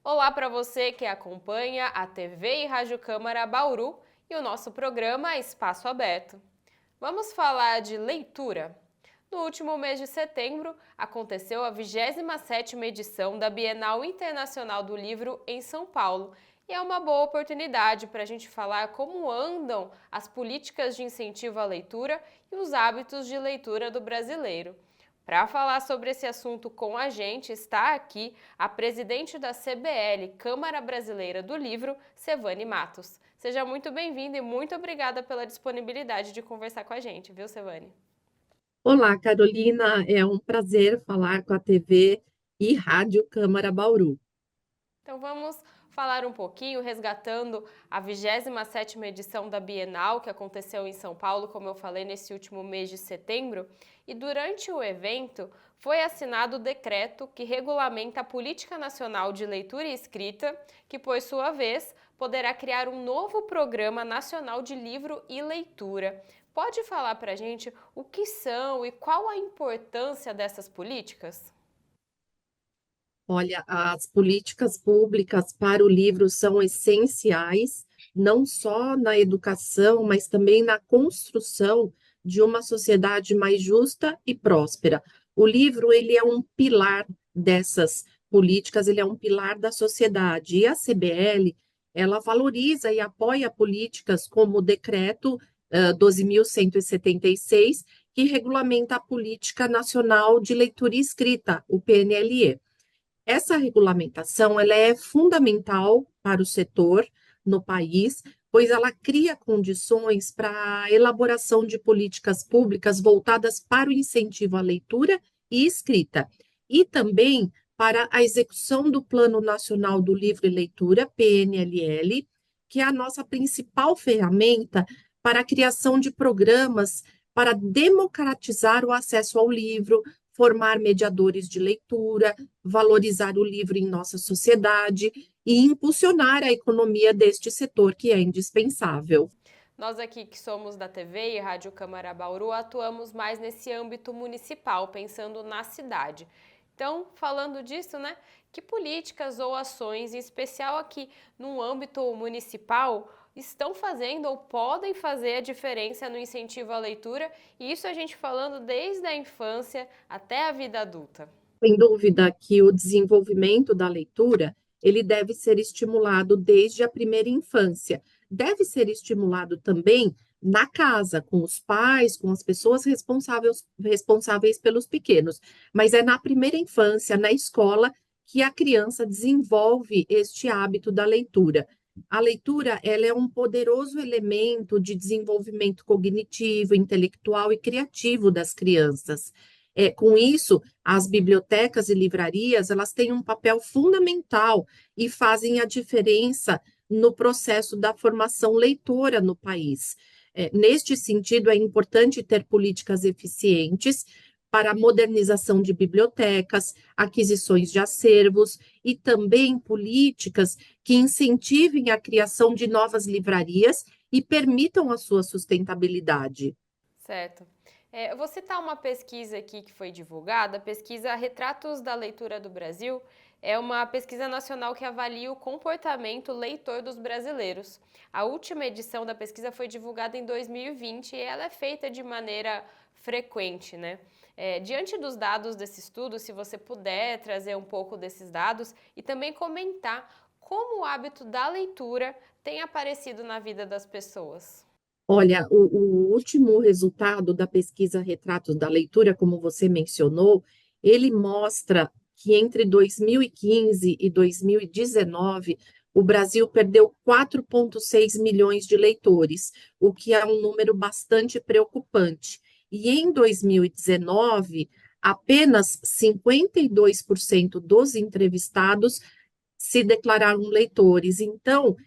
Olá para você que acompanha a TV e Rádio Câmara Bauru e o nosso programa Espaço Aberto. Vamos falar de leitura. No último mês de setembro, aconteceu a 27ª edição da Bienal Internacional do Livro em São Paulo. E é uma boa oportunidade para a gente falar como andam as políticas de incentivo à leitura e os hábitos de leitura do brasileiro. Para falar sobre esse assunto com a gente, está aqui a presidente da CBL, Câmara Brasileira do Livro, Sevane Matos. Seja muito bem-vinda e muito obrigada pela disponibilidade de conversar com a gente, viu, Sevane? Olá, Carolina. É um prazer falar com a TV e Rádio Câmara Bauru. Então vamos falar um pouquinho, resgatando a 27ª edição da Bienal, que aconteceu em São Paulo, como eu falei, nesse último mês de setembro. E durante o evento foi assinado o decreto que regulamenta a Política Nacional de Leitura e Escrita, que, por sua vez, poderá criar um novo Programa Nacional de Livro e Leitura. Pode falar para a gente o que são e qual a importância dessas políticas? Olha, as políticas públicas para o livro são essenciais, não só na educação, mas também na construção de uma sociedade mais justa e próspera. O livro, ele é um pilar dessas políticas, ele é um pilar da sociedade. E a CBL, ela valoriza e apoia políticas como o decreto 12.176, que regulamenta a Política Nacional de Leitura e Escrita, o PNLE. Essa regulamentação ela é fundamental para o setor no país, pois ela cria condições para a elaboração de políticas públicas voltadas para o incentivo à leitura e escrita, e também para a execução do Plano Nacional do Livro e Leitura, PNLL, que é a nossa principal ferramenta para a criação de programas para democratizar o acesso ao livro, formar mediadores de leitura, valorizar o livro em nossa sociedade e impulsionar a economia deste setor que é indispensável. Nós aqui que somos da TV e Rádio Câmara Bauru atuamos mais nesse âmbito municipal, pensando na cidade. Então, falando disso, né, que políticas ou ações, em especial aqui no âmbito municipal, estão fazendo ou podem fazer a diferença no incentivo à leitura, e isso a gente falando desde a infância até a vida adulta? Sem dúvida que o desenvolvimento da leitura, ele deve ser estimulado desde a primeira infância. Deve ser estimulado também na casa, com os pais, com as pessoas responsáveis pelos pequenos. Mas é na primeira infância, na escola, que a criança desenvolve este hábito da leitura. A leitura, ela é um poderoso elemento de desenvolvimento cognitivo, intelectual e criativo das crianças. Com isso, as bibliotecas e livrarias, elas têm um papel fundamental e fazem a diferença no processo da formação leitora no país. Neste sentido, é importante ter políticas eficientes para a modernização de bibliotecas, aquisições de acervos e também políticas que incentivem a criação de novas livrarias e permitam a sua sustentabilidade. Certo. Eu vou citar uma pesquisa aqui que foi divulgada, a pesquisa Retratos da Leitura do Brasil. É uma pesquisa nacional que avalia o comportamento leitor dos brasileiros. A última edição da pesquisa foi divulgada em 2020 e ela é feita de maneira frequente, né? Diante dos dados desse estudo, se você puder trazer um pouco desses dados e também comentar como o hábito da leitura tem aparecido na vida das pessoas. Olha, o último resultado da pesquisa Retratos da Leitura, como você mencionou, ele mostra que entre 2015 e 2019, o Brasil perdeu 4,6 milhões de leitores, o que é um número bastante preocupante. E em 2019, apenas 52% dos entrevistados se declararam leitores. Então,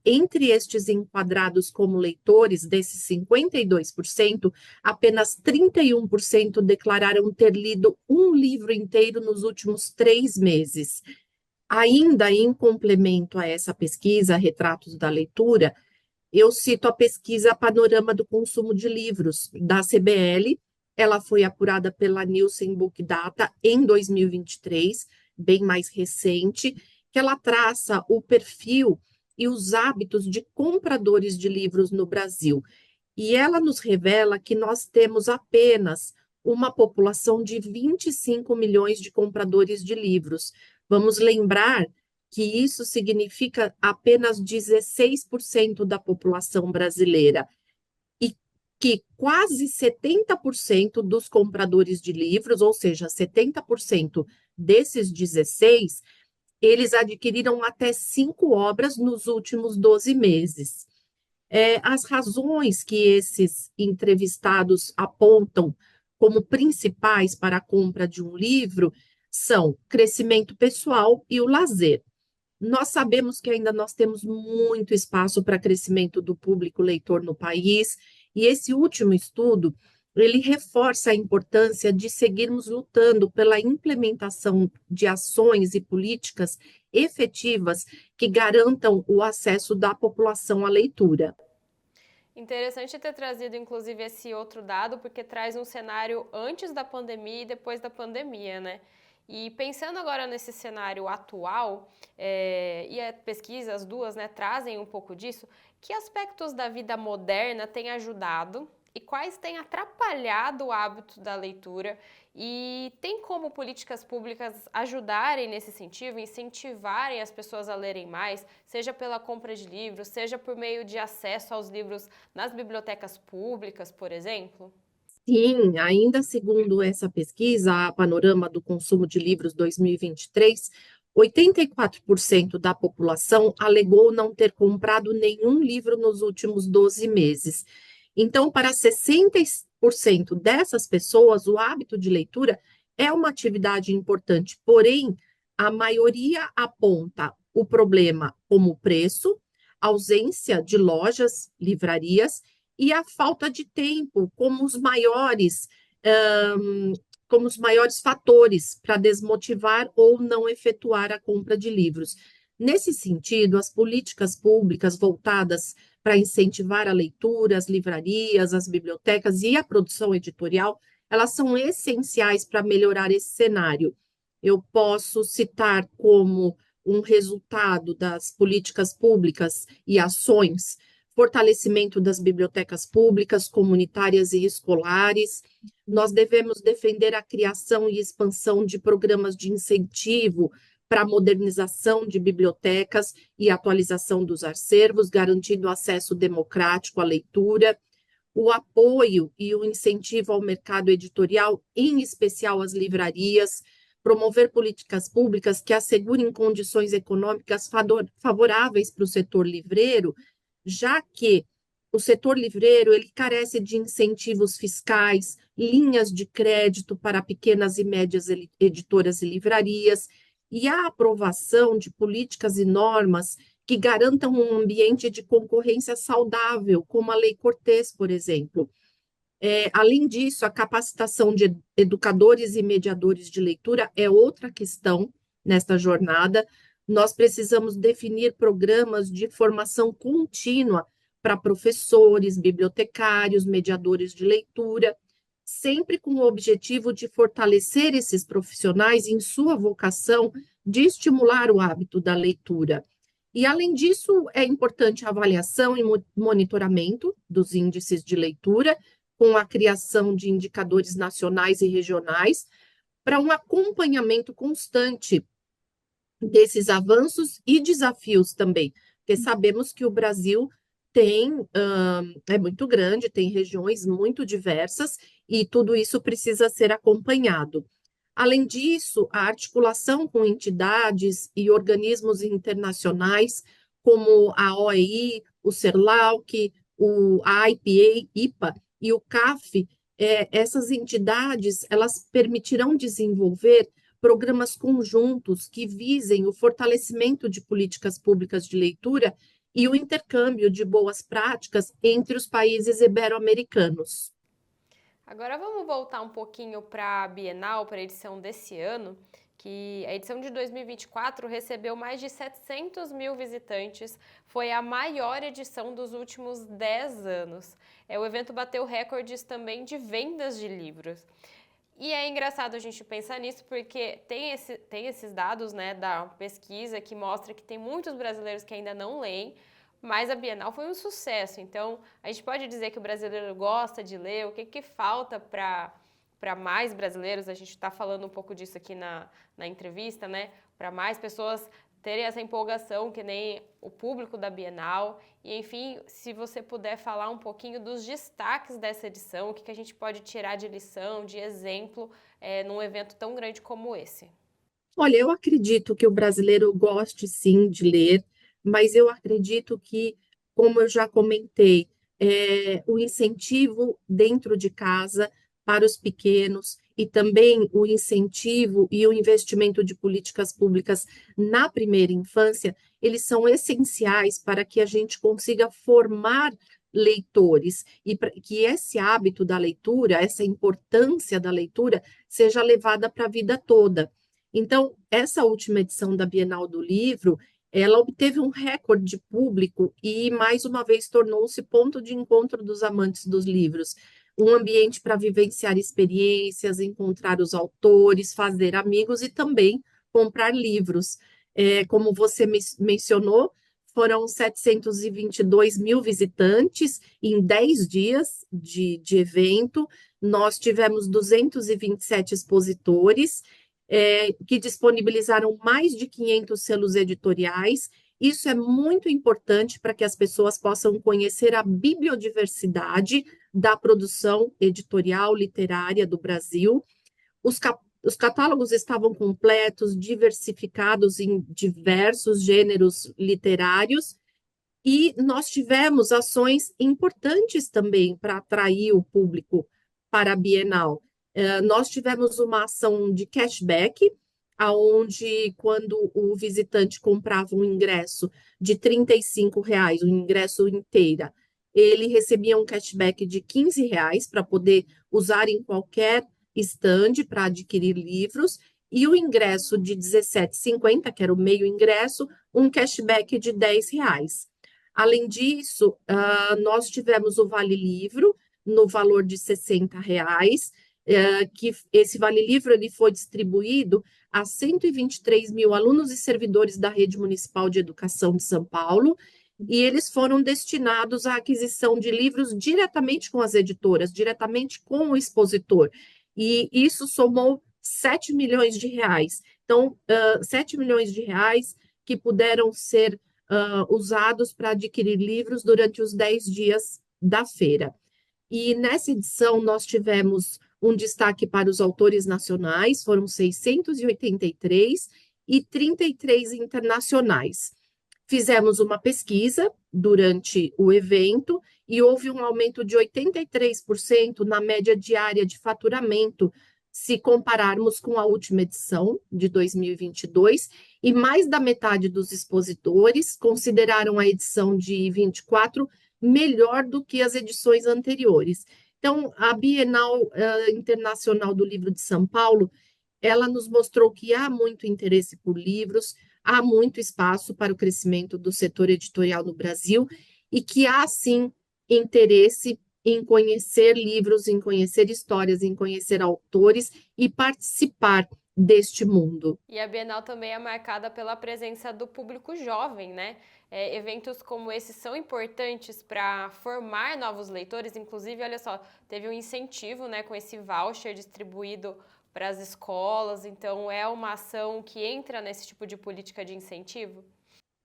entre estes enquadrados como leitores, desses 52%, apenas 31% declararam ter lido um livro inteiro nos últimos 3 meses. Ainda em complemento a essa pesquisa, Retratos da Leitura, eu cito a pesquisa Panorama do Consumo de Livros, da CBL. Ela foi apurada pela Nielsen Book Data em 2023, bem mais recente, que ela traça o perfil e os hábitos de compradores de livros no Brasil. E ela nos revela que nós temos apenas uma população de 25 milhões de compradores de livros. Vamos lembrar que isso significa apenas 16% da população brasileira e que quase 70% dos compradores de livros, ou seja, 70% desses 16, eles adquiriram até 5 obras nos últimos 12 meses. As razões que esses entrevistados apontam como principais para a compra de um livro são crescimento pessoal e o lazer. Nós sabemos que ainda nós temos muito espaço para crescimento do público leitor no país, e esse último estudo, ele reforça a importância de seguirmos lutando pela implementação de ações e políticas efetivas que garantam o acesso da população à leitura. Interessante ter trazido, inclusive, esse outro dado, porque traz um cenário antes da pandemia e depois da pandemia, né? E pensando agora nesse cenário atual, e a pesquisa, as duas, né, trazem um pouco disso, que aspectos da vida moderna têm ajudado e quais têm atrapalhado o hábito da leitura? E tem como políticas públicas ajudarem nesse sentido, incentivarem as pessoas a lerem mais, seja pela compra de livros, seja por meio de acesso aos livros nas bibliotecas públicas, por exemplo? Sim, ainda segundo essa pesquisa, a Panorama do Consumo de Livros 2023, 84% da população alegou não ter comprado nenhum livro nos últimos 12 meses. Então, para 60% dessas pessoas, o hábito de leitura é uma atividade importante, porém, a maioria aponta o problema como preço, ausência de lojas, livrarias e a falta de tempo um, como os maiores fatores para desmotivar ou não efetuar a compra de livros. Nesse sentido, as políticas públicas voltadas para incentivar a leitura, as livrarias, as bibliotecas e a produção editorial, elas são essenciais para melhorar esse cenário. Eu posso citar como um resultado das políticas públicas e ações fortalecimento das bibliotecas públicas, comunitárias e escolares. Nós devemos defender a criação e expansão de programas de incentivo para a modernização de bibliotecas e atualização dos acervos, garantindo acesso democrático à leitura, o apoio e o incentivo ao mercado editorial, em especial às livrarias, promover políticas públicas que assegurem condições econômicas favoráveis para o setor livreiro, já que o setor livreiro ele carece de incentivos fiscais, linhas de crédito para pequenas e médias editoras e livrarias, e a aprovação de políticas e normas que garantam um ambiente de concorrência saudável, como a Lei Cortês, por exemplo. Além disso, a capacitação de educadores e mediadores de leitura é outra questão nesta jornada. Nós precisamos definir programas de formação contínua para professores, bibliotecários, mediadores de leitura, sempre com o objetivo de fortalecer esses profissionais em sua vocação de estimular o hábito da leitura. E, além disso, é importante a avaliação e monitoramento dos índices de leitura, com a criação de indicadores nacionais e regionais, para um acompanhamento constante desses avanços e desafios também, porque sabemos que o Brasil é muito grande, tem regiões muito diversas, e tudo isso precisa ser acompanhado. Além disso, a articulação com entidades e organismos internacionais, como a OEI, o CERLAUC, a IPA e o CAF, essas entidades, elas permitirão desenvolver programas conjuntos que visem o fortalecimento de políticas públicas de leitura e o intercâmbio de boas práticas entre os países ibero-americanos. Agora vamos voltar um pouquinho para a Bienal, para a edição desse ano, que a edição de 2024 recebeu mais de 700 mil visitantes, foi a maior edição dos últimos 10 anos. O evento bateu recordes também de vendas de livros. E é engraçado a gente pensar nisso porque tem esses dados, né, da pesquisa que mostra que tem muitos brasileiros que ainda não leem, mas a Bienal foi um sucesso. Então, a gente pode dizer que o brasileiro gosta de ler. O que que falta para mais brasileiros? A gente está falando um pouco disso aqui na entrevista, né? Para mais pessoas terem essa empolgação, que nem o público da Bienal. E, enfim, se você puder falar um pouquinho dos destaques dessa edição, o que a gente pode tirar de lição, de exemplo, num evento tão grande como esse. Olha, eu acredito que o brasileiro goste sim de ler, mas eu acredito que, como eu já comentei, o incentivo dentro de casa para os pequenos e também o incentivo e o investimento de políticas públicas na primeira infância, eles são essenciais para que a gente consiga formar leitores e que esse hábito da leitura, essa importância da leitura, seja levada para a vida toda. Então, essa última edição da Bienal do Livro, ela obteve um recorde de público e, mais uma vez, tornou-se ponto de encontro dos amantes dos livros. Um ambiente para vivenciar experiências, encontrar os autores, fazer amigos e também comprar livros. Como você mencionou, foram 722 mil visitantes em 10 dias de evento. Nós tivemos 227 expositores que disponibilizaram mais de 500 selos editoriais. Isso é muito importante para que as pessoas possam conhecer a bibliodiversidade da produção editorial literária do Brasil. Os catálogos estavam completos, diversificados em diversos gêneros literários, e nós tivemos ações importantes também para atrair o público para a Bienal. Nós tivemos uma ação de cashback, aonde quando o visitante comprava um ingresso de R$ 35, o ingresso inteira, ele recebia um cashback de R$ 15 para poder usar em qualquer estande para adquirir livros, e o ingresso de R$ 17,50, que era o meio ingresso, um cashback de R$ 10. Além disso, nós tivemos o Vale Livro no valor de R$ 60, que esse Vale Livro ele foi distribuído a 123 mil alunos e servidores da Rede Municipal de Educação de São Paulo, e eles foram destinados à aquisição de livros diretamente com as editoras, diretamente com o expositor, e isso somou R$ 7 milhões. Então, R$ 7 milhões que puderam ser usados para adquirir livros durante os 10 dias da feira. E nessa edição nós tivemos um destaque para os autores nacionais, foram 683 e 33 internacionais. Fizemos uma pesquisa durante o evento e houve um aumento de 83% na média diária de faturamento, se compararmos com a última edição de 2022, e mais da metade dos expositores consideraram a edição de 24 melhor do que as edições anteriores. Então, a Bienal Internacional do Livro de São Paulo, ela nos mostrou que há muito interesse por livros, há muito espaço para o crescimento do setor editorial no Brasil e que há, sim, interesse em conhecer livros, em conhecer histórias, em conhecer autores e participar deste mundo. E a Bienal também é marcada pela presença do público jovem, né? Eventos como esses são importantes para formar novos leitores. Inclusive, olha só, teve um incentivo, né, com esse voucher distribuído para as escolas. Então, é uma ação que entra nesse tipo de política de incentivo?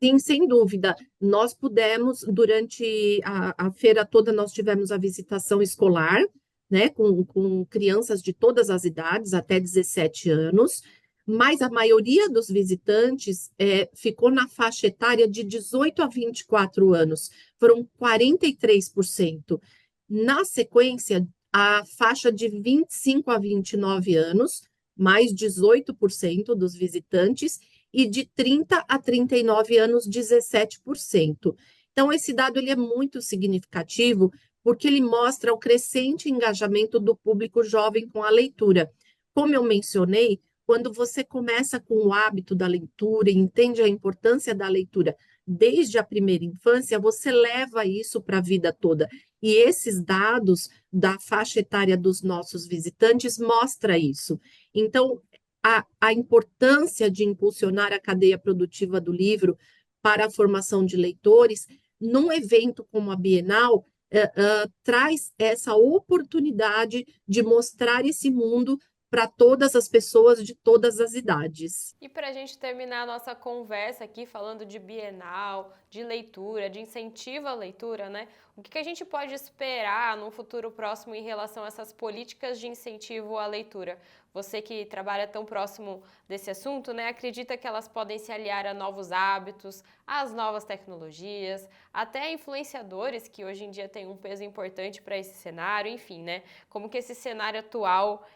Sim, sem dúvida. Nós pudemos, durante a feira toda, nós tivemos a visitação escolar, né, com crianças de todas as idades, até 17 anos, mas a maioria dos visitantes ficou na faixa etária de 18 a 24 anos, foram 43%. Na sequência, a faixa de 25 a 29 anos, mais 18% dos visitantes, e de 30 a 39 anos, 17%. Então, esse dado ele é muito significativo, porque ele mostra o crescente engajamento do público jovem com a leitura. Como eu mencionei, quando você começa com o hábito da leitura e entende a importância da leitura desde a primeira infância, você leva isso para a vida toda. E esses dados da faixa etária dos nossos visitantes mostra isso. Então, a importância de impulsionar a cadeia produtiva do livro para a formação de leitores, num evento como a Bienal, traz essa oportunidade de mostrar esse mundo para todas as pessoas de todas as idades. E para a gente terminar a nossa conversa aqui, falando de Bienal, de leitura, de incentivo à leitura, né? O que a gente pode esperar num futuro próximo em relação a essas políticas de incentivo à leitura? Você que trabalha tão próximo desse assunto, né? Acredita que elas podem se aliar a novos hábitos, às novas tecnologias, até influenciadores que hoje em dia têm um peso importante para esse cenário, enfim, né? Como que esse cenário atual,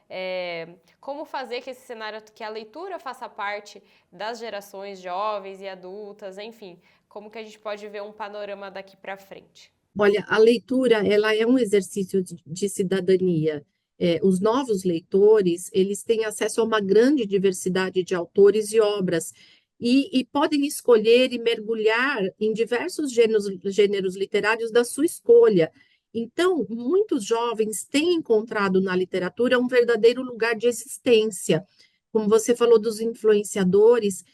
como fazer que esse cenário, que a leitura faça parte das gerações jovens e adultas, enfim, como que a gente pode ver um panorama daqui para frente? Olha, a leitura, ela é um exercício de cidadania. Os novos leitores, eles têm acesso a uma grande diversidade de autores e obras, e podem escolher e mergulhar em diversos gêneros literários da sua escolha. Então, muitos jovens têm encontrado na literatura um verdadeiro lugar de existência. Como você falou dos influenciadores,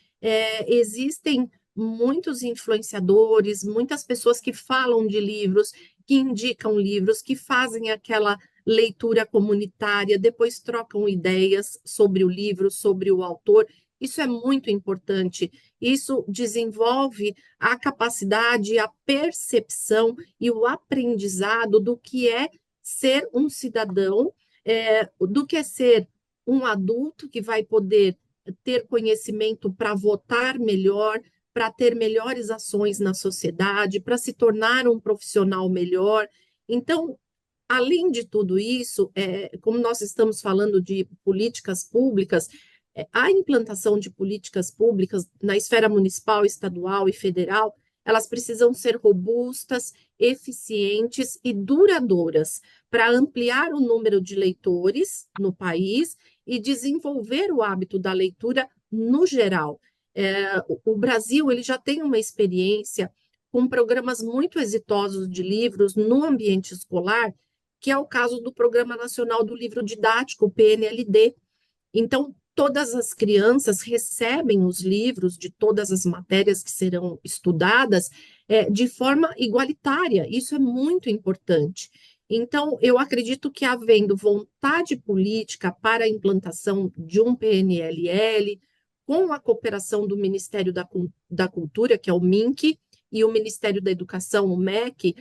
existem muitos influenciadores, muitas pessoas que falam de livros, que indicam livros, que fazem aquela leitura comunitária, depois trocam ideias sobre o livro, sobre o autor. Isso é muito importante. Isso desenvolve a capacidade, a percepção e o aprendizado do que é ser um cidadão, do que é ser um adulto que vai poder ter conhecimento para votar melhor, para ter melhores ações na sociedade, para se tornar um profissional melhor. Então, além de tudo isso, como nós estamos falando de políticas públicas, a implantação de políticas públicas na esfera municipal, estadual e federal, elas precisam ser robustas, eficientes e duradouras para ampliar o número de leitores no país e desenvolver o hábito da leitura no geral. O Brasil ele já tem uma experiência com programas muito exitosos de livros no ambiente escolar, que é o caso do Programa Nacional do Livro Didático, o PNLD. Então, todas as crianças recebem os livros de todas as matérias que serão estudadas de forma igualitária. Isso é muito importante. Então, eu acredito que havendo vontade política para a implantação de um PNLL, com a cooperação do Ministério da Cultura, que é o MINC, e o Ministério da Educação, o MEC,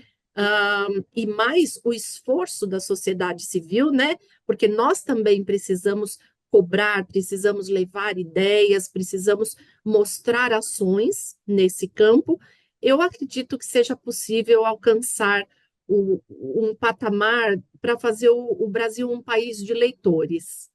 e mais o esforço da sociedade civil, né? Porque nós também precisamos cobrar, precisamos levar ideias, precisamos mostrar ações nesse campo. Eu acredito que seja possível alcançar um patamar para fazer o Brasil um país de leitores.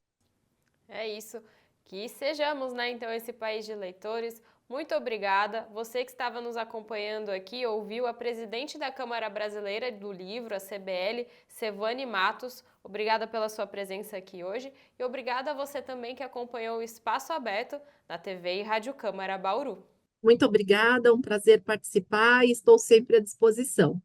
É isso. Que sejamos, né, então, esse país de leitores. Muito obrigada. Você que estava nos acompanhando aqui ouviu a presidente da Câmara Brasileira do Livro, a CBL, Sevane Matos. Obrigada pela sua presença aqui hoje e obrigada a você também que acompanhou o Espaço Aberto na TV e Rádio Câmara Bauru. Muito obrigada, é um prazer participar e estou sempre à disposição.